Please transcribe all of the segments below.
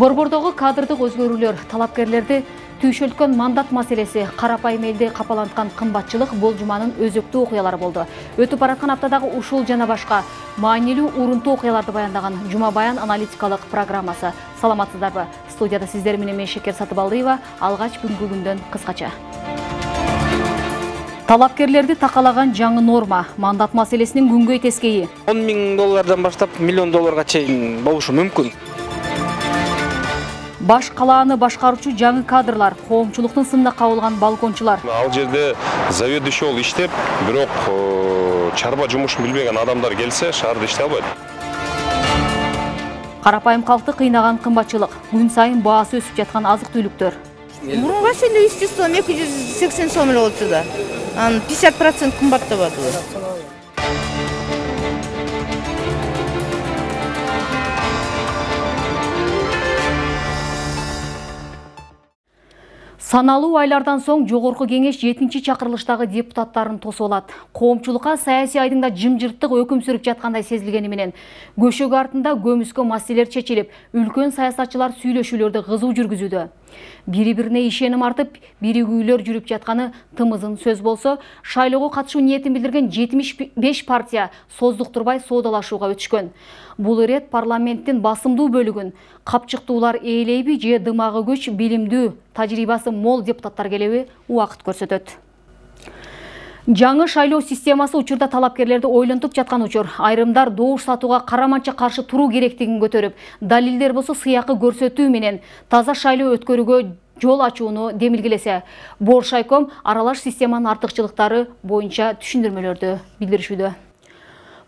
Борбордогу кадрдык өзгөрүүлөр, талапкерлерди түйшөлткөн мандат маселеси, карапайым элди капаланткан кымбатчылык бул жуманын өзөктүү окуялары болду. Өтүп бараткан аптадагы ушул жана башка маанилүү урунтуу окуяларды баяндаган Жума Баян аналитикалык программасы. Саламатсыздарбы? Студияда сиздер менен мен Шекер Сатыбалдыева. Алгач бүгүнкү күндөн кыскача. Талапкерлерди такалаган жаңы норма, мандат маселесинин күнгөй тескейи. $10.000 баштап $1 миллион чейин болушу мүмкүн. Баш калааны башкаруучу жаңы кадрлар, коомчулуктун сынына кабылган балкончулар. Ал жерде заведующий болуп иштеп, бирок чарба жумушун билбеген адамдар келсе, шаарда иштей албайт. Карапайым калкты кыйнаган кымбатчылык, күн сайын баасы өсүп жаткан азык-түлүктөр. Мурунга сен 300 сом, 280 сом эле болчу да. 50% кымбаттабады. Саналуу айлардан соң жогорку кеңеш 7-чи чакырылыштагы депутаттарын тосуп алат. Коомчулукка саясий айдыңда жымжырттык өкүм сүрүп жаткандай сезилгени менен көшөгө артында көмүскө маселелер чечилип, үлкөн саясатчылар сүйлөшүүлөрдү кызуу жүргүзүүдө. Бири-бирине ишеним артып, биригүүлөр жүрүп жатканы тымызын сөз болсо, шайлоого катышуу ниетин билдирген 75 партия создуктурбай соодалашууга өтүшкөн. Бул ирет парламенттин басымдуу бөлүгүн капчыктуулар ээлейби же дымагы көч, билимдүү, тажрыйбасы мол депутаттар келеби убакыт көрсөтөт. Жаңы шайлоо системасы учурда талапкерлерди ойлонтуп жаткан учур. Айрымдар добуш сатууга караманча каршы туруу керектигин көтөрүп, далилдер болсо сыякы көрсөтүү менен таза шайлоо өткөрүүгө жол ачууну демилгелесе, Боршайком аралаш системанын артыкчылыктары боюнча түшүндүрмөлөрдү билдиришүүдө.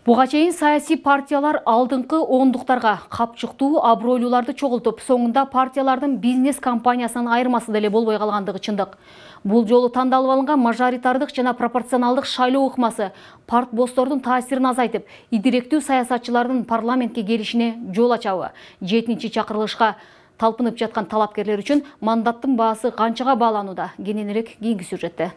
Буга чейин саясий партиялар алдыңкы ондуктарга капчыктуу абройлууларды чогултуп, соңунда партиялардын бизнес компаниясынан айырмасы деле болбой калгандыгы чындык. Бул жолу тандалып алынган мажоритардык жана пропорционалдык шайлоо ыкмасы парт бостордун таасирин азайтып, идиректүү саясатчылардын парламентке келишине жол ачабы. 7-чи чакырылышка талпынып жаткан талапкерлер үчүн мандаттын баасы канчага бааланууда? Кененирээк кийинки сюжетте.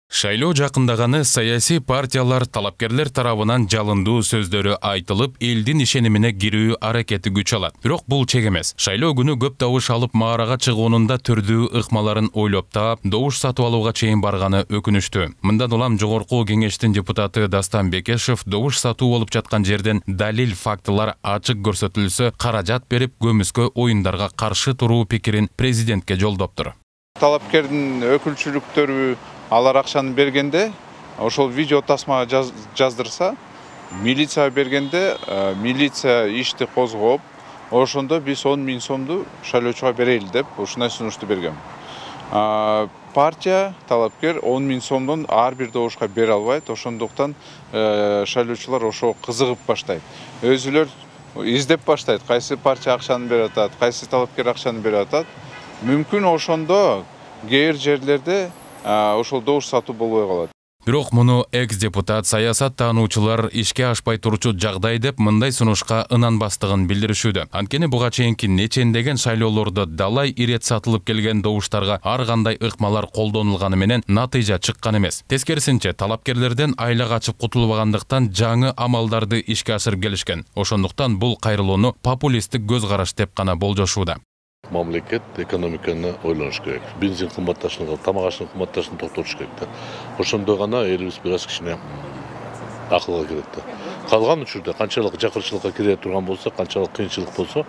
Шайлоо жакындаганы саясий партиялар талапкерлер тарабынан жалындуу сөздөрү айтылып, элдин ишенимине кирүү аракети күч алат. Бирок бул чек эмес. Шайлоо күнү көп добуш алып маарага чыгуунунда түрдүү ыкмаларын ойлоп таап, добуш сатып алууга чейин барганы өкүнүчтүү. Мындан улам жогорку кеңештин депутаты Дастан Бекешев добуш сатуу болуп жаткан жерден далил фактылар ачык көрсөтүлсө, каражат берип көмүскө оюндарга каршы туруу пикирин президентке жолдоптур. Талапкердин өкүлчүлүктөрү алар акчаны бергенде, ошол видео тасмага жаздырса, милиция бергенде, милиция ишти козгоп, ошондо биз 10 000 сомду шайлоочуга берели деп, ушундай сунушту бергем. Партия, талапкер 10 000 сомдон ар бир добушка бере албайт, ошондуктан шайлоочулар ошого кызыгып баштайт. Өзүлөр издеп баштайт, кайсы партия акчаны берип атат, кайсы талапкер акчаны берип атат. Мүмкүн ошондо кээ бир жерлерде ошол добуш сатуу болбой калат. Бирок муну экс-депутат, саясат таануучулар ишке ашпай турчу жагдай деп мындай сунушка ынанбастыгын билдиришүүдө. Анткени буга чейинки нечендеген шайлоолордо далай ирет сатылып келген добуштарга ар кандай ыкмалар колдонулганы менен натыйжа чыккан эмес. Тескерисинче, талапкерлерден айла качып кутулбагандыктан жаңы амалдарды ишке ашырып келишкен. Ошондуктан бул кайрылууну популисттик көз караш деп гана болжошууда. Мамлекет экономиканы ойлоnuş керек. Бензин кымбатташын, тамак ашынын кымбатташын токтотуш керек. Ошондо гана элибиз бир аз кичине акылга кирет. Калган учурда канчалык жакырчылыкка кире турган болсо, канчалык кыйынчылык болсо,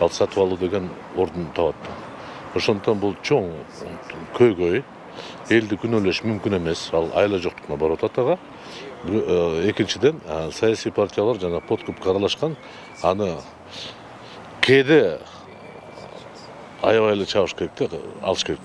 ал сатып алуу деген ордун табат. Ошондон бул чоң көйгөй элди күнөөлөш мүмкүн эмес. Ал айла жоктукуна барып атат ага. Экинчиден, саясий партиялар жана подкупка аралашкан, аны кээде аябайлы чабыш керек, алыш керек.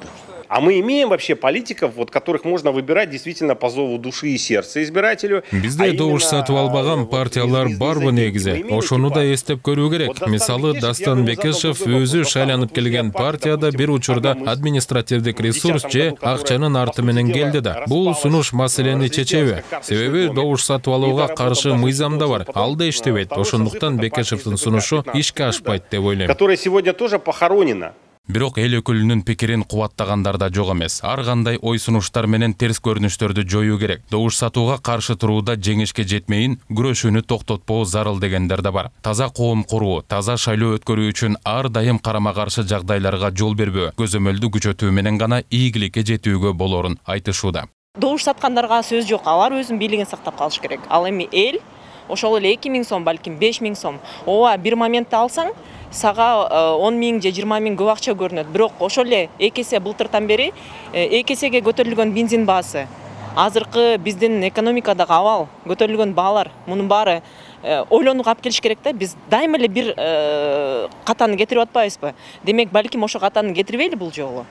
А мы имеем вообще политиков, вот, которых можно выбирать действительно по зову души и сердца избирателю. Бизде добуш сатып албаган партиялар барбы негизи? Ошону да эстеп көрүү керек. Мисалы, Дастан Бекешев өзү шайланып келген партияда бир учурда административдик ресурс же акчанын арты менен келди да. Бул сунуш маселени чечеби? Себеби добуш сатып алууга каршы мыйзам да бар. Ал да иштебейт. Ошондуктан Бекешевдин сунушу ишке ашпайт деп ойлойм. Которая сегодня тоже похоронена. Бирок эл өкүлүнүн пикирин кубаттагандар да жок эмес. Ар кандай ой сунуштар менен терс көрүнүштөрдү жоюу керек. Добуш сатууга каршы турууда жеңишке жетмейин, күрөшүүнү токтотпоо зарыл дегендер да бар. Таза коом куруу, таза шайлоо өткөрүү үчүн ар дайым карама-каршы жагдайларга жол бербөө, көзөмөлдү күчөтүү менен гана ийгиликке жетүүгө болорун айтышууда. Добуш саткандарга сөз жок, алар өзүнүн бийлигин сактап калыш керек. Ал эми эл ошол эле 2000 сом, балким 5000 сом. Ооба бир моментте алсаң, сага 10 000 же 20 000 көп акча көрүнөт. Бирок ошол эле 2 эсе былтыртан бери 2 эсеге көтөрүлгөн бензин баасы. Азыркы биздин экономикадагы абал, көтөрүлгөн баалар, мунун баары ойлонууга алып келиш керек да. Биз дайыма эле бир катаны кетирип атпайбызбы? Демек, балким ошо катаны кетирбейли бул жолу.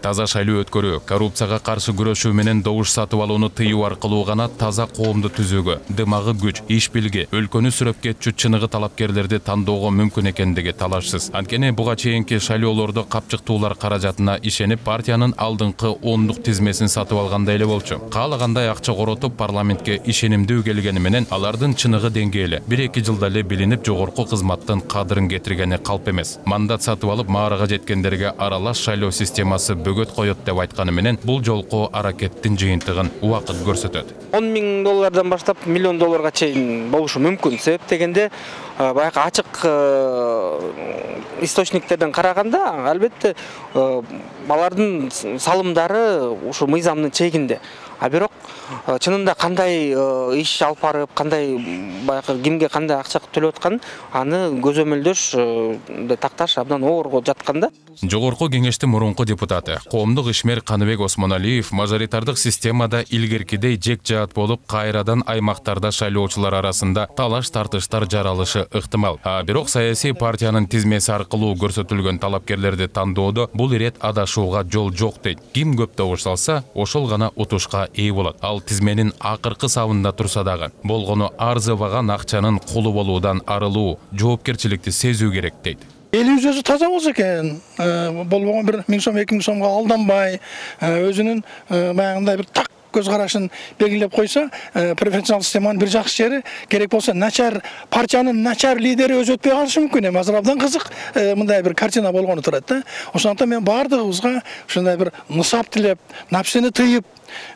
Таза шайлоо өткөрүү, коррупцияга каршы күрөшүү менен добуш сатып алууну тыюу аркылуу гана таза коомду түзүүгө, дымагы күч, иш билги, өлкөнү сүрөп кетчү чыныгы талапкерлерди тандоого мүмкүн экендиги талашсыз. Анткени буга чейинки шайлоолордо капчыктуулар каражатына ишенип партиянын алдыңкы 10-дук тизмесин сатып алгандай эле болчу. Каалагандай акча коротуп парламентке ишенимдүү келгени менен алардын чыныгы деңгээли 1-2 жылда эле билинип жогорку кызматтын кадырын кетиргени калп эмес. Мандат сатып алып маарага жеткендерге аралаш шайлоо системасы бөгөт коет деп айтканы менен бул жолку аракеттин жыйынтыгын убакыт көрсөтөт. 10 000 доллардан баштап $1 миллион чейин болушу мүмкүн. Себеп дегенде баягы ачык источниктерден караганда албетте алардын салымдары ушу мыйзамдын чегинде. А бирок чынында кандай иш алып барып, кандай баягы кимге кандай акча төлөп аткан, аны көзөмөлдөш такташ абдан оорго жатканда. Жогорку кеңештин мурунку депутаты, коомдук ишмер Каныбек Осмоналиев мажоритардык системада илгеркидей жек жаат болуп, кайрадан аймактарда шайлоочулар арасында талаш-тартыштар жаралышы ыктымал. А бирок саясий партиянын тизмеси аркылуу көрсөтүлгөн талапкерлерди тандоодо бул ирет адашууга жол жок дейт. Ким көп добуш салса, ошол гана утушка ээ болот. Ал тизменин акыркы сабында турса дагы, болгону арзыбаган акчанын кулу болуудан арылуу, жоопкерчиликти сезүү керек дейт. Элибиз өзү таза болсо экен, болбогон бир 1000 сом, 2000 сомго алданбай, өзүнүн баягындай бир так көз карашын белгилеп койсо, преференциалдык системанын бир жакшы жери керек болсо начар партиянын начар лидери өзү өтпөй калышы мүмкүн. Эми азыр абдан кызык мындай бир картина болгону турат да. Ошондуктан мен бардыгыбызга ушундай бир нысап тилеп, напсени тыйып,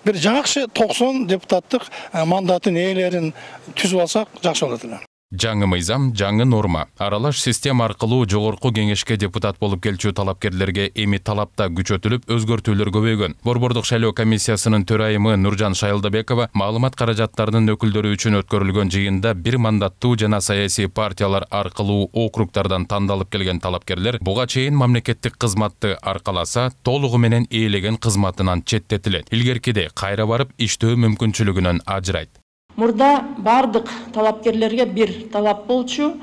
бир жакшы 90 депутаттык мандатын ээлерин түзүп алсак жакшы болот эле. Жаңы мыйзам, жаңы норма. Аралаш система аркылуу жогорку кеңешке депутат болуп келчү талапкерлерге эми талапта күчөтүлүп, өзгөртүүлөр көбөйгөн. Борбордук шайлоо комиссиясынын төрайымы Нуржан Шайылдабекова маалымат каражаттарынын өкүлдөрү үчүн өткөрүлгөн жыйында бир мандаттуу жана саясий партиялар аркылуу округтардан тандалып келген талапкерлер буга чейин мамлекеттик кызматты аркаласа, толугу менен ээлеген кызматынан четтетилет. Илгеркидей кайра барып иштөө мүмкүнчүлүгүнөн ажырайт. Мурда бардык талапкерлерге бир талап болчу,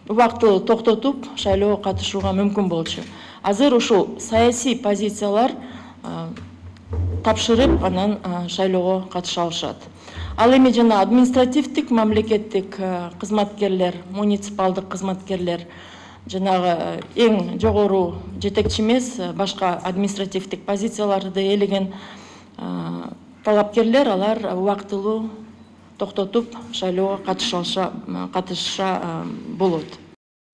убактылуу токтотуп шайлоого катышууга мүмкүн болчу. Азыр ушул саясий позициялар тапшырып, анан шайлоого катыша алышат. Ал эми жана административдик мамлекеттик кызматкерлер, муниципалдык кызматкерлер, жанагы эң жогору жетекчи эмес, башка административдик позицияларды ээлеген талапкерлер, алар убактылуу токтотуп шайлоого катышша болот.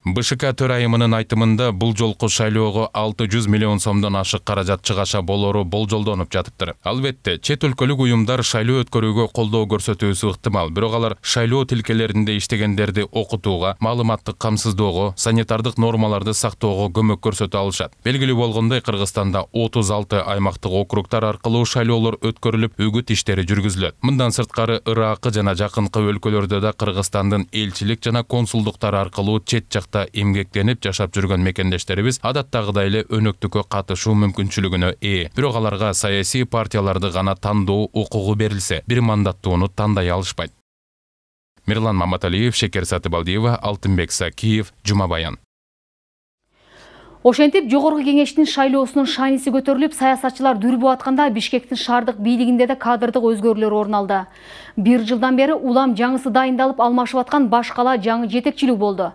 БШК төрайымынын айтымында бул жолку шайлоого 600 миллион сомдон ашык каражат чыгаша болору болжолдонуп жатыптыр. Албетте, чет өлкөлүк уюмдар шайлоо өткөрүүгө колдоо көрсөтүүсү ыктымал, бирок алар шайлоо тилкелеринде иштегендерди окутууга, маалыматтык камсыздоого, санитардык нормаларды сактоого көмөк көрсөтө алышат. Белгилүү болгондой, Кыргызстанда 36 аймактык округтар аркылуу шайлоолор өткөрүлүп, үгүт иштери жүргүзүлөт. Мындан сырткары Ирак жана жакынкы өлкөлөрдө да Кыргызстандын элчилик жана консулдуктары аркылуу чет эмгектенип жашап жүргөн мекендештерибиз адаттагыдай эле өнөктүккө катышуу мүмкүнчүлүгүнө ээ. Бирок аларга саясий партияларды гана тандоо укугу берилсе, бир мандаттууну тандай алышпайт. Мирлан Маматалиев, Шекер Сатыбалдиева, Алтынбек Сакиев, Жума Баян. Ошентип, жогорку кеңештин шайлоосунун шааниси көтөрүлүп, саясатчылар дүрбү атканда Бишкектин шаардык бийлигинде да кадрдык өзгөрүүлөр орун алды. 1 жылдан бери улам жаңысы дайындалып алмашып аткан башкала жаңы жетекчилүү болду.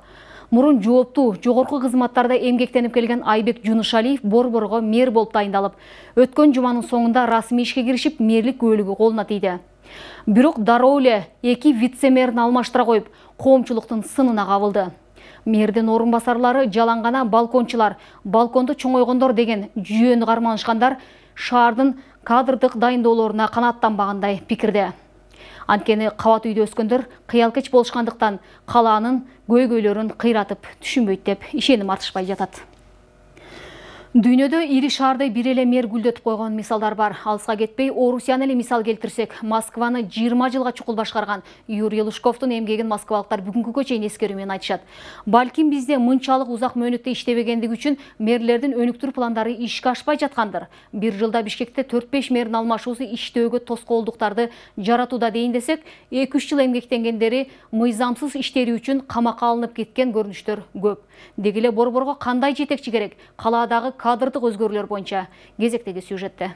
Мурун жооптуу жогорку кызматтарда эмгектенип келген Айбек Жунушалиев Борборго мэр болуп дайындалып, өткөн жуманын соңунда расмий ишке киришип, мэрлик көөлүгү колуна тийди. Бирок дароо эле 2 вице-мэрин алмаштыра коюп, коомчулуктун сынына кабылды. Мэрдин орун басарлары жалаңгана балкончулар, балконду чоңойгондор деген жүйөнү карманышкандар шаардын кадрдык дайындоолоруна канааттанбагандай пикирде. Анткени кабат үйдө өскөндөр кыялкеч болушкандыктан калаанын көйгөйлөрүн кыйратып түшүнбөйт деп ишеним артышпай жатат. Дүйнөдө ири шаардай бир эле мэр гүлдөтүп койгон мисалдар бар. Алыска кетпей, Орусияны эле мисал келтирсек, Москваны 20 жылга чукул башкарган Юрий Лужковдун эмгегин москвалыктар бүгүнкүгө чейин эскерүү менен айтышат. Балким бизде мынчалык узак мөөнөттө иштебегендиги үчүн мэрлердин өнүктүрүү пландары ишке ашпай жаткандыр. Бир жылда Бишкекте 4-5 мэрдин алмашуусу иштөөгө тоскоолдуктарды жаратууда дейин десек, 2-3 жыл эмгектенгендери мыйзамсыз иштери үчүн камакка алынып кеткен көрүнүштөр көп. Деги эле борборго кандай жетекчи керек? Калаадагы кадрдык өзгөрүүлөр боюнча кезектеги сюжетте.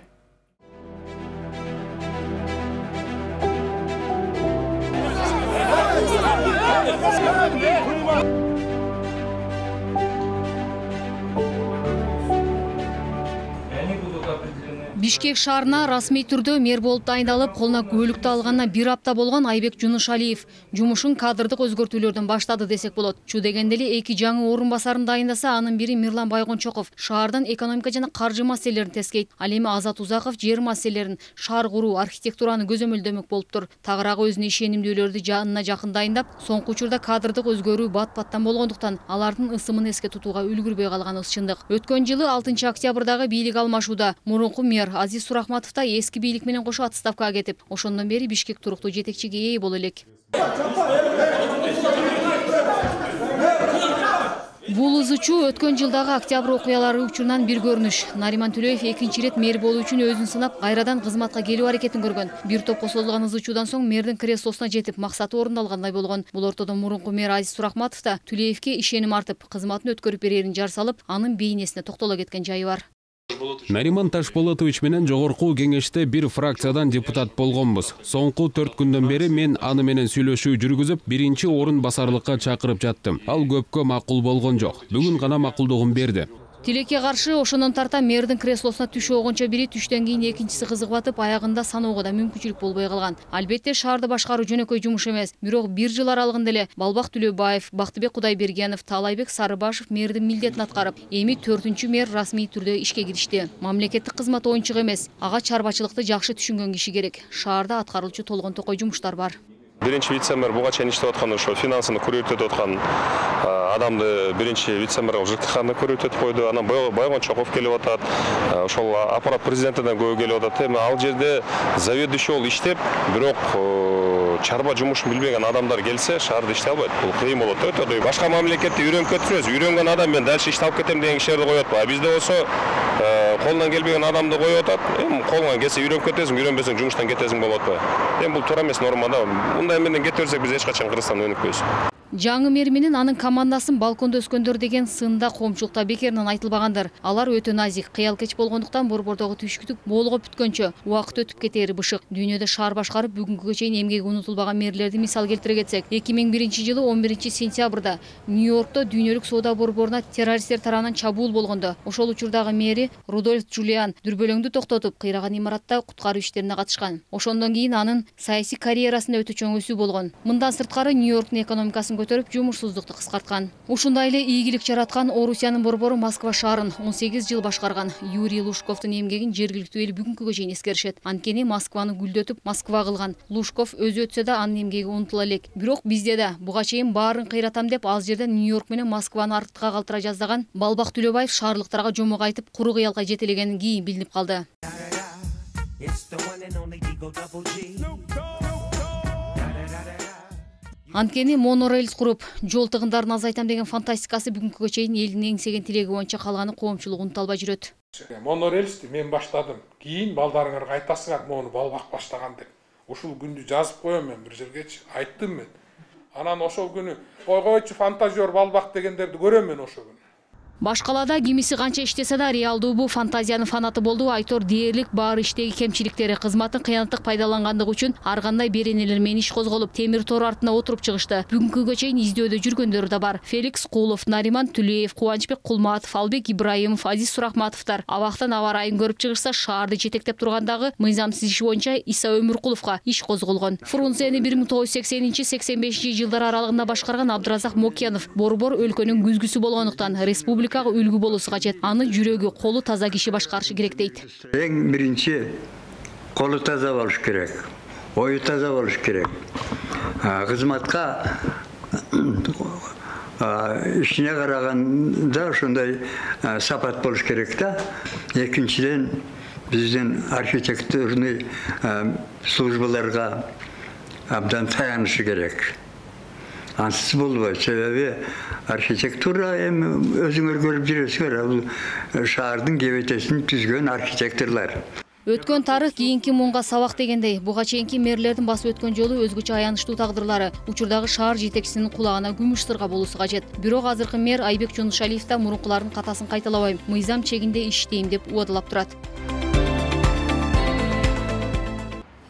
Бишкек шаарына расмий түрдө мэр болуп дайындалып, колуна көөлүктү алганына 1 апта болгон Айбек Жунушалиев жумушун кадрдык өзгөртүүлөрдөн баштады десек болот. Чу дегенде эле 2 жаңы орун басарын дайындаса, анын бири Мирлан Байгончоков шаардын экономика жана каржы маселелерин тескейт. Ал эми Азат Узаков жер маселелерин, шаар куруу, архитектураны көзөмөлдөмөк болуптур. Тагыраагы өзүнө ишенимдүүлөрдү жанына жакын дайындап, соңку учурда кадрдык өзгөрүү бат-баттан болгондуктан алардын ысымын эске тутууга үлгүрбөй калганы чындык. Өткөн жылы 6 октябрдагы бийлик алмашууда мурунку мэр Азиз Сурахматов да эски бийлик менен кошо отставкага кетип, ошондон бери Бишкек туруктуу жетекчиге ээ боло элек. Бул ызычуу өткөн жылдагы октябрь окуялары учурунан бир көрүнүш. Нариман Төлөев 2-нчи ирет мэр болуу үчүн өзүн сынап, кайрадан кызматка келүү аракетин көргөн. Бир топко созулган ызычуудан соң мэрдин креслосуна жетип, максаты орундалгандай болгон. Бул ортодо мурунку мэр Азиз Сурахматов да Төлөевке ишеним артып, кызматын өткөрүп берерин жар салып, анын бейнесине токтоло кеткен жайы бар. Нариман Ташполотович менен жогорку кеңеште бир фракциядан депутат болгонбуз. Соңку 4 күндөн бери мен аны менен сүйлөшүү жүргүзүп, биринчи орун басарлыкка чакырып жаттым. Ал көпкө макул болгон жок. Бүгүн гана макулдугун берди. Тилекке каршы ошондон тарта мэрдин креслосуна түшө огончо бири, түштөн кийин экинчиси кызык батып, аягында саноого да мүмкүнчүлүк болбой калган. Албетте шаарды башкаруу жөнөкөй жумуш эмес. Бирок бир жыл аралыгында эле Балбак Түлөбаев, Бактыбек Кудайбергенов, Таалайбек Сарыбашев мэрдин милдетин аткарып, эми 4-чү мэр расмий түрдө ишке киришти. Мамлекеттик кызмат оюнчук эмес, ага чарбачылыкты жакшы түшүнгөн киши керек. Шаарда аткарылчу толгон токой жумуштар бар. Биринчи вице-мэр буга чейин иштеп аткан ошо финансыны көрөтүп аткан адамды биринчи вице-мэр ЖКХны көрөтүп койду. Анан Байгончоков келип атат. Ошол аппарат президентинден көбү келип атат. Эми ал жерде заведующий болуп иштеп, бирок чарба жумушун билбеген адамдар келсе, шаарда иштей албайт. Бул кыйын болот. Өтө башка мамлекетте үйрөнүп кетсеңиз, үйрөнгөн адам мен дальше ишти алып кетем деген кишилерди коюп атпайбы. Бизде болсо колунан келбеген адамды коюп атат. Эми колуңан келсе үйрөнүп кетесиң, үйрөнбөсөң жумуштан кетесиң болуп атпайбы. Эми бул туура эмес нормада. Мындай менен кете берсек биз эч качан Кыргызстандан өнүкпөйбүз. Жаңы мэр менен анын командасын балкондо өскөндөр деген сында коомчулукта бекеринен айтылбагандыр. Алар өтө назик, кыялкеч болгондуктан борбордогу түшкүтүк боолго бүткөнчө убакыт өтүп кетери бышык. Дүйнөдө шаар башкарып, бүгүнкүгө чейин эмгеги унутулбаган мэрлерди мисал келтире кетсек, 2001-жылы 11-сентябрда Нью-Йоркто дүйнөлүк соода борборуна террористтер тарабынан чабуул болгондо, ошол учурдагы мэри Рудольф Джулиан дүрбөлөңдү токтотуп, кыйраган имаратта куткаруу иштерине катышкан. Ошондон кийин анын саясий карьерасында өтө чоң өсүү болгон. Мындан сырткары Нью-Йорктун экономикасын көтөрүп, жумушсуздукту кыскарткан. Ушундай эле ийгилик жараткан Орусиянын борбору Москва шаарын 18 жыл башкарган Юрий Лужковдун эмгегин жергиликтүү эл бүгүнкүгө чейин эскеришет. Анткени Москваны гүлдөтүп, Москва кылган. Лужков өзү өтсө да анын эмгеги унутула элек. Бирок бизде да буга чейин баарын кыйратам деп ал жерде Нью-Йорк менен Москваны артка калтыра жаздаган Балбак Түлөбаев шаарлыктарга жомок айтып, куру кыялга жетелегенин кийин билинип калды. Анткени монорельс куруп, жол тыгындарын азайтам деген фантастикасы бүгүнкүгө чейин элдин эңсеген тилеги боюнча калганы коомчулук унуталбай жүрөт. Монорельсти мен баштадым. Кийин балдарыңарга айтасыңар, мону Балбак баштаган деп. Ушул күндү жазып коем мен бир жергечи, айттым мен. Анан ошол күнү койгойчу фантазер Балбак дегендерди көрөм мен ошол күнү. Башкалада кимиси канча иштесе да реалдуу фантазиянын фанаты болду. Айтор дээрлик бар иштеги кемчиликтери, кызматын кыянаттык пайдалангандыгы үчүн ар кандай беренелер менен иш козголуп, темир тор артына отуруп чыгышты. Бүгүнкүгө чейин издөөдө жүргөндөр да бар. Феликс Кулов, Нариман Түлеев, Кубанычбек Кулматов, Албек Ибраимов, Азиз Сурахматовдор абактан аба ырайын көрүп чыгышса, шаарды жетектеп тургандагы мыйзамсыз иш боюнча Иса Өмүркуловго иш козголгон. Фрунзени 1980-85 жылдар аралыгында башкарган Абдыразак Мокенов борбор өлкөнүн күзгүсү болгондуктан республикага үлгү болуусу кажет. Аны жүрөгү, колу таза киши башкарышы керек дейт. Эң биринчи колу таза болуш керек, ою таза болуш керек. Кызматка ишине караганда ошондой сапат болуш керек да. Экинчиден биздин архитектурный службаларга абдан таянышы керек. Ансыз болбойт, себеби архитектура эми өзүңөр көрүп жүрөсүңөр, бул шаардын кебетесин түзгөн архитекторлор. Өткөн тарых кийинки муңга сабак дегендей, буга чейинки мэрлердин басып өткөн жолу өзгөчө аянычтуу тагдырлары, учурдагы шаар жетекчисинин кулагына күмүш сырга болуусу кажет. Бирок азыркы мэр Айбек Жунушалиев да мурункулардын катасын кайталабайм, мыйзам чегинде иштейм деп убадалап турат.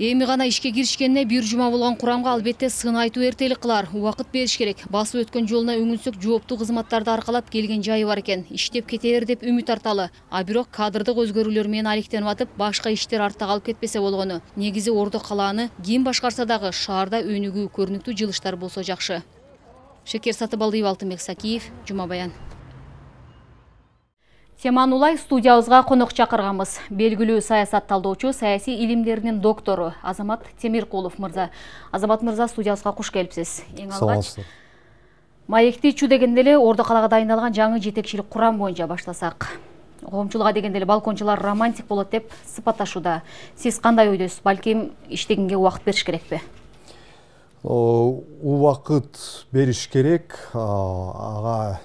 Эми гана ишке киришкенине бир жума болгон курамга албетте сын айтуу эртелик кылар, убакыт бериш керек. Басып өткөн жолуна үңүнсөк жооптуу кызматтарды аркалап келген жайы бар экен. Иштеп кетер деп үмүт арталы. А бирок кадрдык өзгөрүүлөр менен алектенип атып, башка иштер артта калып кетпесе болгону. Негизи Ордо калааны ким башкарса дагы шаарда өнүгүү, көрүнүктүү жылыштар болсо жакшы. Шекер Сатыбалдиев, Алтынбек Сакиев, Жума Баян. Теманы улай студиябызга конок чакырганбыз. Белгилүү саясат талдоочу, саясий илимдеринин доктору Азамат Темиркулов мырза. Азамат мырза, студиябызга куш келипсиз. Эң алгач маекти чу дегенде эле Ордо калаага дайындалган жаңы жетекчилик курам боюнча баштасак. Коомчулукка дегенде эле балкончулар романтик болот деп сыпатташууда. Сиз кандай ойдосуз? Балким иштегенге убакыт бериш керекпи? Убакыт бериш керек. Ага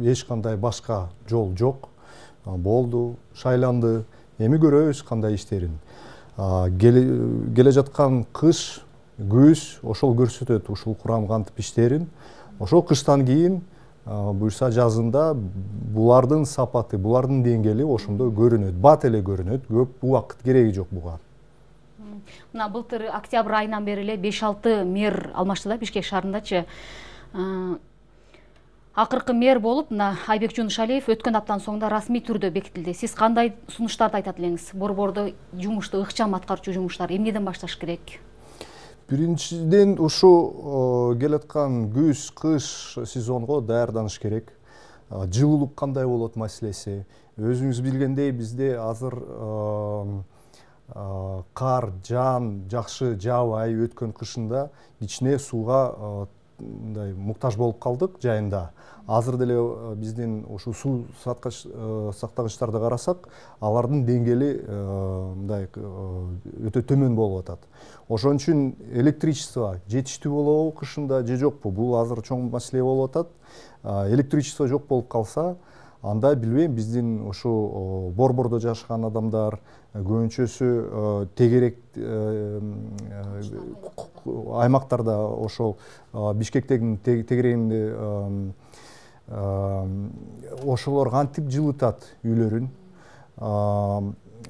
эч кандай башка жол жок. Болду, шайланды, эми көрөбүз кандай иштерин. Келе жаткан кыш, күз ошол көрсөтөт ушул курам кантип иштерин. Ошол кыштан кийин буюрса жазында булардын сапаты, булардын деңгээли ошондой көрүнөт, бат эле көрүнөт, көп убакыт кереги жок буга. Мына былтыр октябрь айынан бери эле 5-6 мэр алмашты да Бишкек шаарындачы. Акыркы мэр болуп, Айбек Жунушалиев өткөн аптанын соңунда расмий түрдө бекитилди. Сиз кандай сунуштарды айтат элеңиз? Борбордо жумушту ыкчам аткарчу жумуштар эмнеден башташ керек? Биринчиден ушу келаткан күз, кыш сезонго даярданыш керек. Жылуулук кандай болот маселеси. Өзүңүз билгендей, бизде азыр кар, жаан жакшы жаабай өткөн кышында кичине сууга муктаж болуп калдык жайында. Азыр деле биздин ушу суу сактагычтарды карасак, алардын деңгээли мындай өтө төмөн болуп атат. Ошон үчүн электричество жетиштүү болобу кышында же жокпу? Бул азыр чоң маселе болуп атат. Электричество жок болуп калса, анда билбейм, биздин ушу борбордо жашаган адамдар көбүнчөсү тегерек аймактарда, ошол Бишкектеги тегерегинде ошолор кантип жылытат үйлөрүн.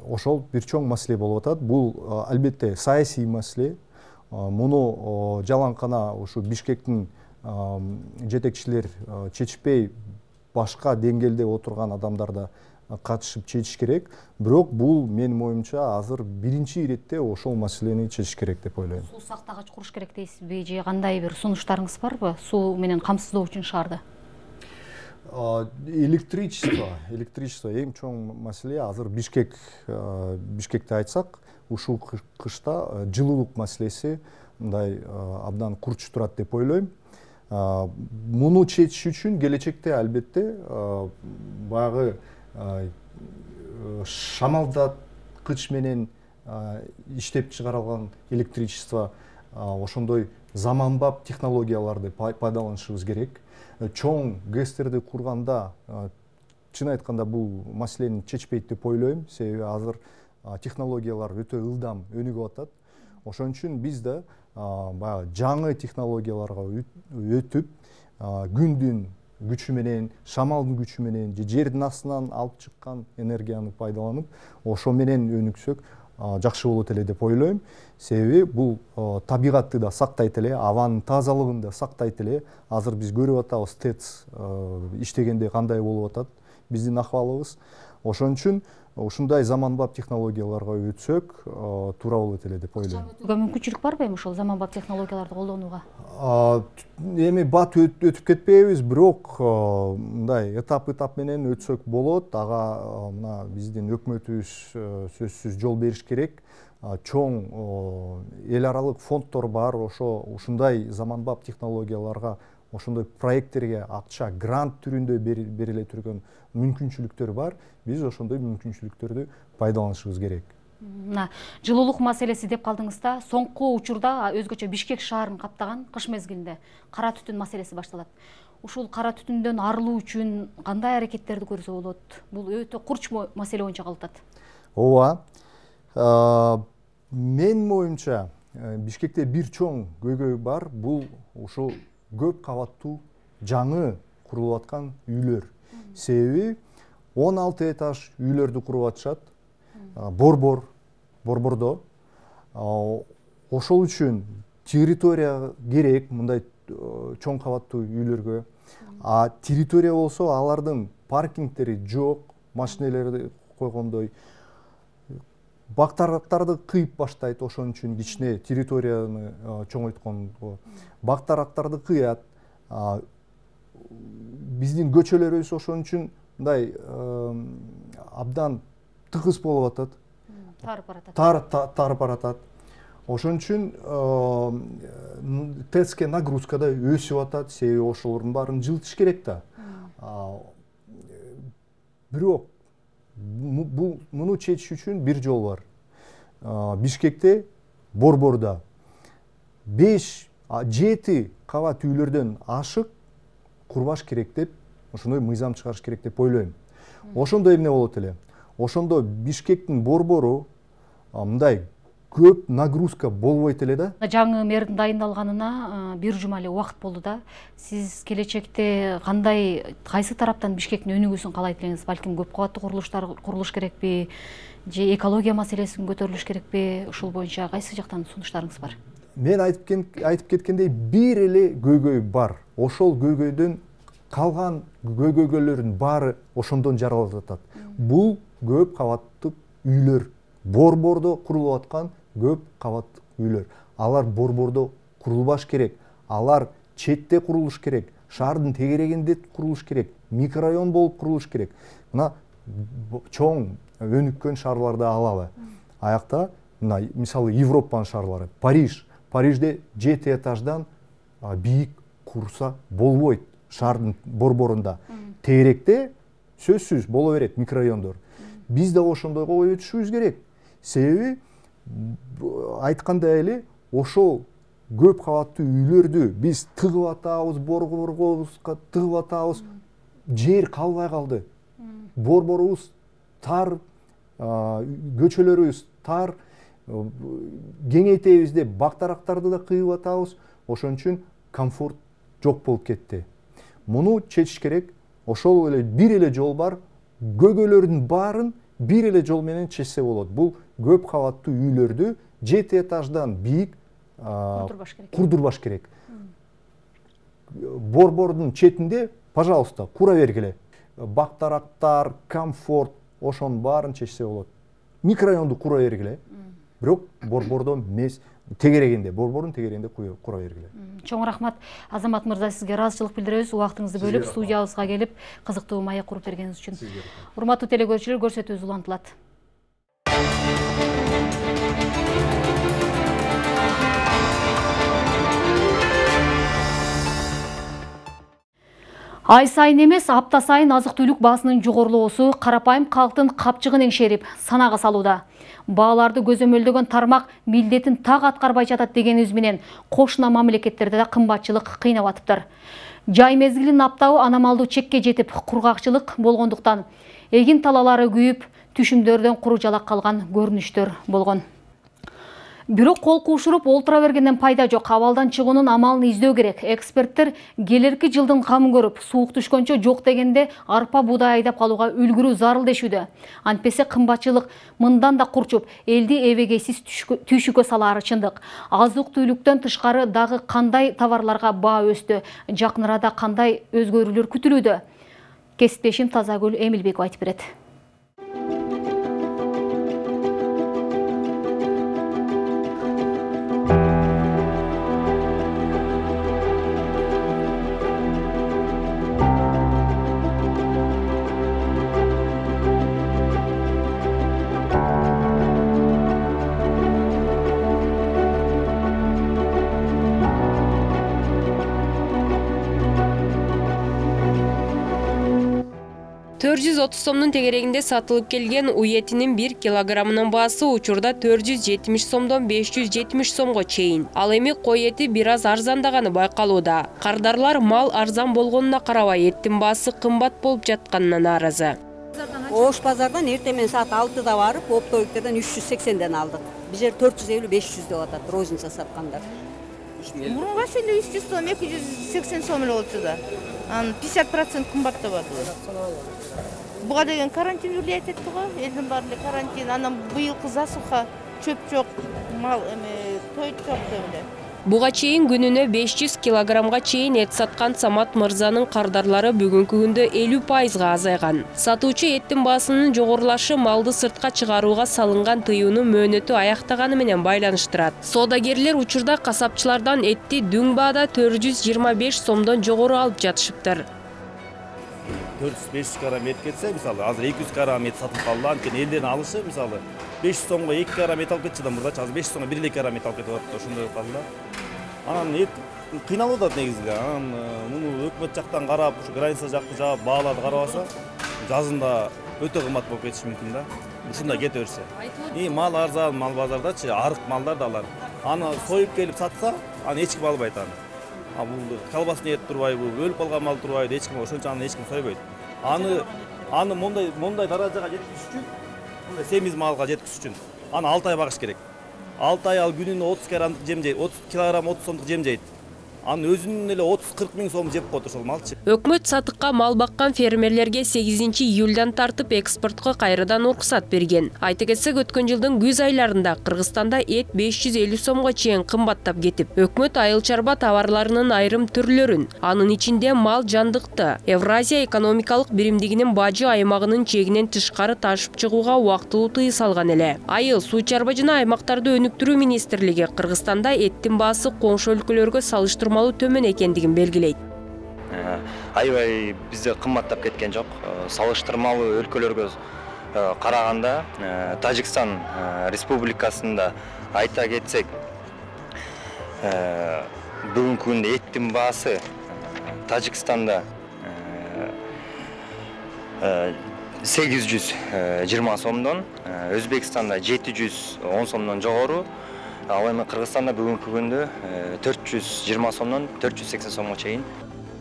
Ошол бир чоң маселе болуп атат. Бул албетте саясий маселе. Муну жалаңкана ушу Бишкектин жетекчилер чечпей, башка деңгээлде отурган адамдар да катышып чечиш керек. Бирок бул менин оюмча азыр биринчи иретте ошол маселени чечиш керек деп ойлойм. Суу сактагач куруш керек дейсизби же кандай бир сунуштарыңыз барбы суу менен камсыздоо үчүн шаарды? Электричество эң чоң маселе. Азыр Бишкекти айтсак, ушул кышта жылуулук маселеси мындай абдан курч турат деп ойлойм. Муну чечиш үчүн келечекте албетте баягы шамалдаткыч менен иштеп чыгарылган электричество, ошондой заманбап технологияларды пайдаланышыбыз керек. Чоң ГЭСтерди курганда, чын айтканда, бул маселени чечпейт деп ойлойм. Себеби азыр технологиялар өтө ылдам өнүгүп атат. Ошон үчүн биз да баягы жаңы технологияларга өтүп, күндүн күчү менен, шамалдын күчү менен, же жердин астынан алып чыккан энергияны пайдаланып, ошо менен өнүксөк жакшы болот эле деп ойлойм. Себеби бул табигатты да сактайт эле, абанын тазалыгын да сактайт эле. Азыр биз көрүп атабыз ТЭЦ иштегенде кандай болуп атат биздин акыбалыбыз. Ошон үчүн ушундай заманбап технологияларга өтсөк туура болот эле деп ойлойм. Мүмкүнчүлүк барбы эми ошол заманбап технологияларды колдонууга? Эми бат өтүп кетпейбиз, бирок мындай этап менен өтсөк болот. Ага мына биздин өкмөтүбүз сөзсүз жол бериш керек. Чоң эл аралык фонддор бар, ушундай заманбап технологияларга, ошондой проекттерге акча, грант түрүндө бериле турган мүмкүнчүлүктөр бар. Биз ошондой мүмкүнчүлүктөрдү пайдаланышыбыз керек. Мына жылуулук маселеси деп калдыңыз да, соңку учурда өзгөчө Бишкек шаарын каптаган кыш мезгилинде кара түтүн маселеси башталат. Ушул кара түтүндөн арылуу үчүн кандай аракеттерди көрсө болот? Бул өтө курч маселе боюнча калып атат. Ооба. Менин оюмча, Бишкекте бир чоң көйгөй бар. Бул ушул көп кабаттуу жаңы курулуп аткан үйлөр. Себеби 16 этаж үйлөрдү куруп атышат. Борбордо. Ошол үчүн территория керек мындай чоң кабаттуу үйлөргө. Территория болсо алардын паркингтери жок, машинелерди койгондой. Бактарактарды кыйып баштайт, ошон үчүн кичине территорияны чоңойтконго. Бактарактарды кыят. Биздин көчөлөрүбүз ошон үчүн мындай абдан тыгыз болуп атат. Тарып баратат. Ошон үчүн ТЭЦке нагрузка да өсүп атат, себеби ошолордун баарын жылытыш керек да. Бирок муну чечиш үчүн бир жол бар. Бишкекте, Борбордо 5-7 кабат үйлөрдөн ашык курбаш керек деп, ошондой мыйзам чыгарыш керек деп ойлойм. Ошондо эмне болот эле? Ошондо Бишкектин Борбору мындай көп нагрузка болбойт эле да. Жаңы мэрдин дайындалганына бир жума эле убакыт болду да. Сиз келечекте кайсы тараптан Бишкектин өнүгүүсүн каалайт элеңиз? Балким көп кабаттуу курулуштар курулуш керекпи? Же экология маселесин көтөрүлүш керекпи? Ушул боюнча кайсы жактан сунуштарыңыз бар? Мен айтып кеткендей бир эле көйгөй бар. Ошол көйгөйдөн калган көйгөйлөрдүн баары ошондон жаралып атат. Бул көп кабаттуу үйлөр. Борбордо курулуп аткан көп кабаттуу үйлөр. Алар Борбордо курулбаш керек. Алар четте курулуш керек. Шаардын тегерегинде курулуш керек. Микрорайон болуп курулуш керек. Мына чоң өнүккөн шаарларды алалы. Аякта мына мисалы Европанын шаарлары, Парижде 7 этаждан бийик курса болбойт. Шаардын борборунда. Тегеректе сөзсүз боло берет микрорайондор. Биз да ошондойго өтүшүбүз керек. Себеби айткандай эле ошол көп кабаттуу үйлөрдү биз тыгып атабыз, борборубузга тыгып атабыз. Жер калбай калды. Борборубуз тар, көчөлөрүбүз тар, кеңейтебиз деп бактарактарды да кыйып атабыз. Ошон үчүн комфорт жок болуп кетти. Муну чечиш керек. Ошол эле бир эле жол бар. Көйгөйлөрдүн баарын бир эле жол менен чечсе болот. Бул көп кабаттуу үйлөрдү 7 этаждан бийик курдурбаш керек. Борбордун четинде, пожалуйста, кура бергиле. Бактарактар, комфорт, ошонун баарын чечсе болот. Микрорайонду кура бергиле. Бирок Борбордо эмес, тегерегинде, Борбордун тегерегинде кура бергиле. Чоң рахмат, Азамат мырза, сизге ыраазычылык билдиребиз. Убактыңызды бөлүп, студиябызга келип, кызыктуу маек куруп бергениңиз үчүн. Урматтуу телекөрүүчүлөр, көрсөтүүбүз улантылат. Ай сайын эмес, апта сайын азык-түлүк баасынын жогорулоосу карапайым калктын капчыгын эңшерип, санага салууда. Бааларды көзөмөлдөгөн тармак милдетин так аткарбай жатат дегенибиз менен кошуна мамлекеттерде да кымбатчылык кыйнап атыптыр. Жай мезгилинин аптабы анамалдуу чекке жетип, кургакчылык болгондуктан эгин талалары күйүп, түшүмдөрдөн куру жалак калган көрүнүштөр болгон. Бирок кол кушуруп олтура бергенден пайда жок. Абалдан чыгуунун амалын издөө керек. Эксперттер келерки жылдын камын көрүп, суук түшкөнчө жок дегенде арпа буудай айдап калууга үлгүрүү зарыл дешүүдө. Антпесе кымбатчылык мындан да курчуп, элди эбегейсиз түйшүккө салаары чындык. Азык-түлүктөн тышкары дагы кандай товарларга баа өстү, жакын арада кандай өзгөрүүлөр күтүлүүдө? Кесиптешим Тазагүл Эмилбеков айтып берет. сомдун тегерегинде сатылып келген уй этинин 1 килограммынын баасы учурда 470 сомдон 570 сомго чейин. Ал эми кой эти бир аз арзандаганы байкалууда. Кардарлар мал арзан болгонуна карабай эттин баасы кымбат болуп жатканына нааразы. Ош базардан эртең менен саат 6-да барып, оптовиктерден 380ден алдык. Биз жер 450-500 деп атат, розница саткандар. Мурунга ошондой 300 сом, 280 сом эле болчу да. Анын 50% кымбаттап атат. Буга деген карантин влиять этти го, элдин баары эле карантин, анан быйылкы засуха, чөп жок, мал той жок деп эле. Буга чейин күнүнө 500 килограммга чейин эт саткан Самат мырзанын кардарлары бүгүнкү күндө 50%га азайган. Сатуучу эттин баасынын жогорулашы малды сыртка чыгарууга салынган тыюунун мөөнөтү аяктаганы менен байланыштырат. Соодагерлер учурда касапчылардан этти дүң баада 425 сомдон жогору алып жатышыптыр. 400-500 килограмм эт кетсе, мисалы, азыр 200 килограмм эт сатып калды, анткени элден алышы, мисалы, 500 сомго 2 килограмм эт алып кетчү да мурдачы, азыр 500 сомго 1 килограмм эт алып кетип атат, ошондой болуп калды да. Анан эт кыйналып атат негизи. Анан муну өкмөт жактан карап, ушу граница жакты жаап, бааларды карабаса, жазында өтө кымбат болуп кетиши мүмкүн да. Ушундай кете берсе. Мал арзан, мал базардачы, арык малдар да алар. Аны союп келип сатса, аны эч ким албайт аны. Бул колбасный эт турбайбы, өлүп калган мал турбайбы, эч ким ошончо аны эч ким сойбойт. Аны мондай даражага жеткизиш үчүн, мындай семиз малга жеткизиш үчүн аны 6 ай багыш керек. 6 ай ал күнүнө 30 килограмм жем жейт, 30 килограмм 30 сомдук жем жейт. Анын өзүнүн эле 30-40 миң сом жеп коет ошол малчы. Өкмөт сатыкка мал баккан фермерлерге 8 июлдан тартып экспортко кайрадан уруксат берген. Айта кетсек, өткөн жылдын күз айларында Кыргызстанда эт 550 сомго чейин кымбаттап кетип, өкмөт айыл чарба товарларынын айрым түрлөрүн, анын ичинде мал жандыкты, Евразия экономикалык биримдигинин бажы аймагынын чегинен тышкары ташып чыгууга убактылуу тыюу салган эле. Айыл, суу чарба жана аймактарды өнүктүрүү министрлиги Кыргызстанда эттин баасы коңшу өлкөлөргө салыштырмалуу төмөн экендигин белгилейт. Аябай бизде кымбаттап кеткен жок. Салыштырмалуу өлкөлөргө караганда Тажикстан республикасында айта кетсек, бүгүнкү күндө эттин баасы Тажикстанда 820 сомдон, Өзбекстанда 710 сомдон жогору, ал эми Кыргызстанда бүгүнкү күндө 420 сомдон 480 сомго чейин.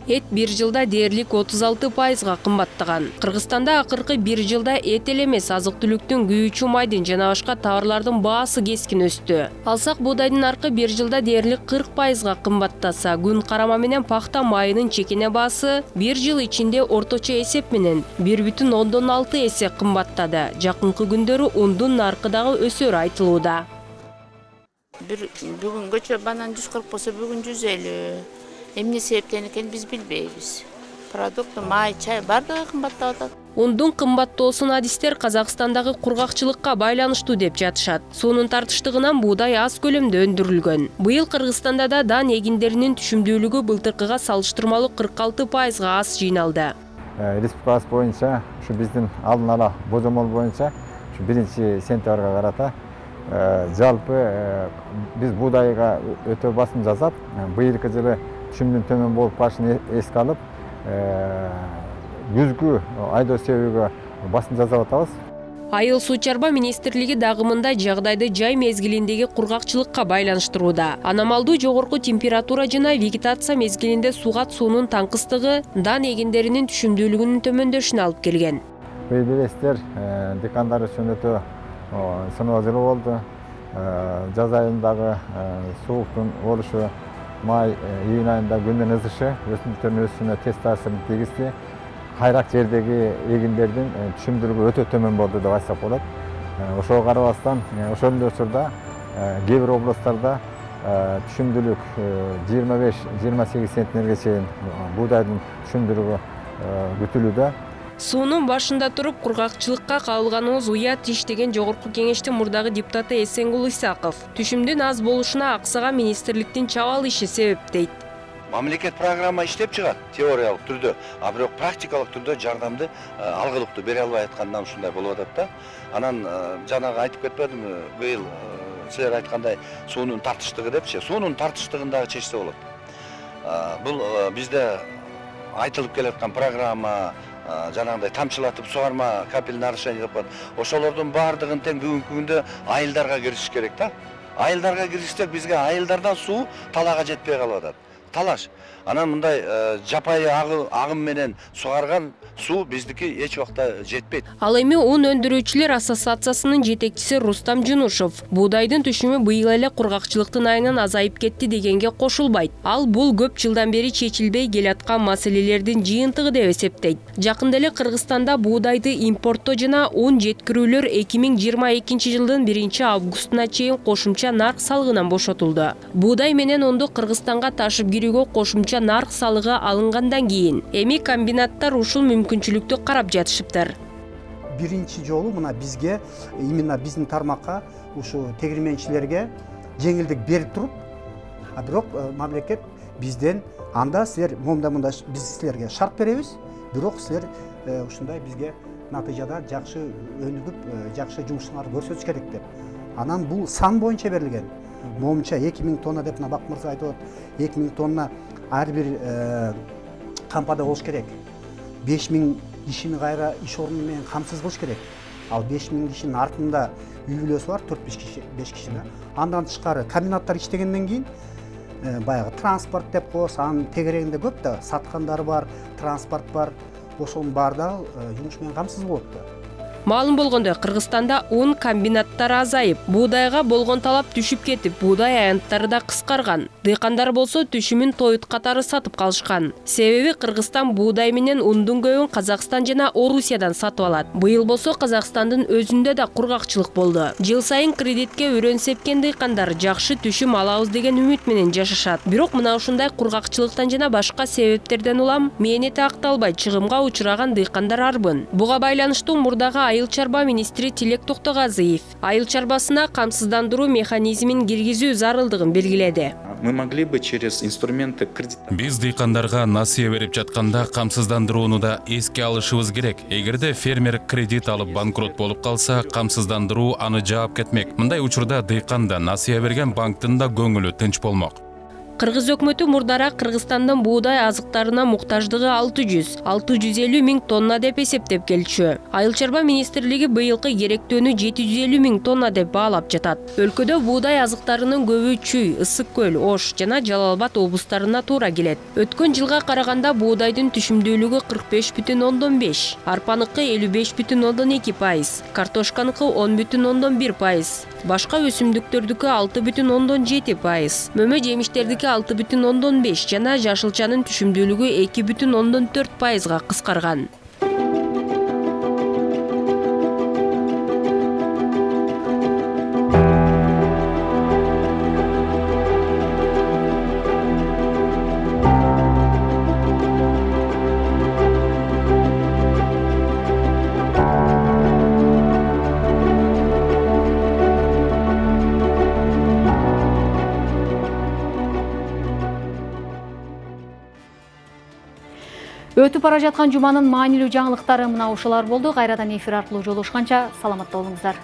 Эт бир жылда дээрлик 36%га кымбаттаган. Кыргызстанда акыркы бир жылда эт эле эмес, азык-түлүктүн, күйүүчү майдын жана башка товарлардын баасы кескин өстү. Алсак, буудайдын наркы бир жылда дээрлик 40%га кымбаттаса, күн карама менен пахта майынын чекене баасы бир жыл ичинде орточо эсеп менен 1,6 эсе кымбаттады. Жакынкы күндөрү ундун наркы дагы өсөрү айтылууда. Бүгүнгөчө банан 140 болсо, бүгүн 150. Эмне себептен экенин биз билбейбиз. Продукт, май, чай бардыгы кымбаттап атат. Ундун кымбаттоосун адистер Казакстандагы кургакчылыкка байланыштуу деп жатышат. Суунун тартыштыгынан буудай аз көлөмдө өндүрүлгөн. Быйыл Кыргызстанда да дан эгиндеринин түшүмдүүлүгү былтыркыга салыштырмалуу 46%га аз жыйналды. Республикабыз боюнча, ушу биздин алдын ала божомол боюнча, ушу 1-сентябрга карата жалпы биз буудайга өтө басым жасап, быйылкы жылы түшүмдүн төмөн болуп калышын эске алып, күзгү айдоо себебиге басым жасап атабыз. Айыл суу чарба министрлиги дагы мындай жагдайды жай мезгилиндеги кургакчылыкка байланыштырууда. Аномалдуу жогорку температура жана вегетация мезгилинде сугат суунун таңкыстыгы дан эгиндеринин түшүмдүүлүгүнүн төмөндөшүнө алып келген. Билесиздер, декандар үчүн өтө сыноо жылы болду. жаз айындагы сууктун болушу, май, июнь айында күндүн ысышы өсүмдүктөрдүн өсүшүнө терс таасирин тийгизди. Кайрак жердеги эгиндердин түшүмдүүлүгү өтө төмөн болду деп айтсак болот. Ошого карабастан ошондой учурда кээ бир областтарда түшүмдүүлүк 25-28 центнерге чейин буудайдын түшүмдүүлүгү күтүлүүдө. Суунун башында туруп кургакчылыкка кабылганыбыз уят иш деген жогорку кеңештин мурдагы депутаты Эсенгул Исаков. Түшүмдүн аз болушуна аксага министрликтин чабал иши себеп дейт. Мамлекет программа иштеп чыгат теориялык түрдө, а бирок практикалык түрдө жардамды алгылыктуу бере албай аткандан ушундай болуп атат да. Анан жанагы айтып кетпедимби, быйыл силер айткандай суунун тартыштыгы депчи, суунун тартыштыгын дагы чечсе болот. Бул бизде айтылып келаткан программа, жанагындай тамчылатып сугарма, капельный нарушение деп коет. Ошолордун баардыгын тең бүгүнкү күндө айылдарга кириш керек да. Айылдарга киришсек бизге айылдардан суу талаага жетпей калып атат. Талаш. Анан мындай жапайы агым менен сугарган суу биздики эч убакта жетпейт. Ал эми ун өндүрүүчүлөр ассоциациясынын жетекчиси Рустам Жунушов буудайдын түшүмү быйыл эле кургакчылыктын айынан азайып кетти дегенге кошулбайт. Ал бул көп жылдан бери чечилбей келаткан маселелердин жыйынтыгы деп эсептейт. Жакында эле Кыргызстанда буудайды импорттоо жана ун жеткирүүлөр 2022 жылдын 1 августуна чейин кошумча нарк салыгынан бошотулду. Буудай менен унду Кыргызстанга ташып кирүүгө кошумча нарк салыгы алынгандан кийин эми комбинаттар ушул мүмкүнчүлүктү карап жатышыптыр. Биринчи жолу мына бизге именно биздин тармакка ушу тегирменчилерге жеңилдик берип туруп, а бирок мамлекет бизден анда силер момда биз силерге шарт беребиз, бирок силер ушундай бизге натыйжада жакшы өнүгүп, жакшы жумушуңарды көрсөтүш керек деп. Анан бул сан боюнча берилген. Момча 2000 тонна деп Бак мырза айтып атат. 2000 тонна ар бир кампада болуш керек. 5000 кишини кайра иш орну менен камсыз кылыш керек. Ал 5000 кишинин артында үй бүлөсү бар, 4-5 киши да. Андан тышкары комбинаттар иштегенден кийин баягы транспорт деп коебуз, анын тегерегинде көп да саткандар бар, транспорт бар. Ошонун баардыгы жумуш менен камсыз болот да. Маалым болгондой, Кыргызстанда ун комбинаттары азайып, буудайга болгон талап түшүп кетип, буудай аянттары да кыскарган. Дыйкандар болсо түшүмүн тоют катары сатып калышкан. Себеби Кыргызстан буудай менен ундун көбүн Казакстан жана Орусиядан сатып алат. Быйыл болсо Казакстандын өзүндө да кургакчылык болду. Жыл сайын кредитке өрөн сепкен дыйкандар жакшы түшүм алабыз деген үмүт менен жашашат. Бирок мына ушундай кургакчылыктан жана башка себептерден улам мээнети акталбай чыгымга учураган дыйкандар арбын. Буга байланыштуу мурдагы Айыл чарба министри Тилек Токтогазиев айыл чарбасына камсыздандыруу механизмин киргизүү зарылдыгын белгиледи. Мы могли бы через инструменты кредита. Биз дыйкандарга насыя берип жатканда камсыздандырууну да эске алышыбыз керек. Эгерде фермер кредит алып банкрот болуп калса, камсыздандыруу аны жаап кетмек. Мындай учурда дыйканда насыя берген банктын да көңүлү тынч болмок. Кыргыз өкмөтү мурдара Кыргызстандын буудай азыктарына муктаждыгы 600-650 миң тонна деп эсептеп келчү. Айыл чарба министрлиги быйылкы керектөөнү 750 миң тонна деп баалап жатат. Өлкөдө буудай азыктарынын көбү Чүй, Ысык көл, Ош жана Жалал Абад облустарына туура келет. Өткөн жылга караганда буудайдын түшүмдүүлүгү 45,5, арпаныкы 55,2%, картошканыкы 10,1%, башка өсүмдүктөрдүкү 6,7%, мөмө жемиштердики 6,5 жана жашылчанын түшүмдүүлүгү 2,4%га кыскарган. Өтүп бара жаткан жуманын маанилүү жаңылыктары мына ушулар болду. Кайрадан эфир аркылуу жолугушканча саламатта болуңуздар.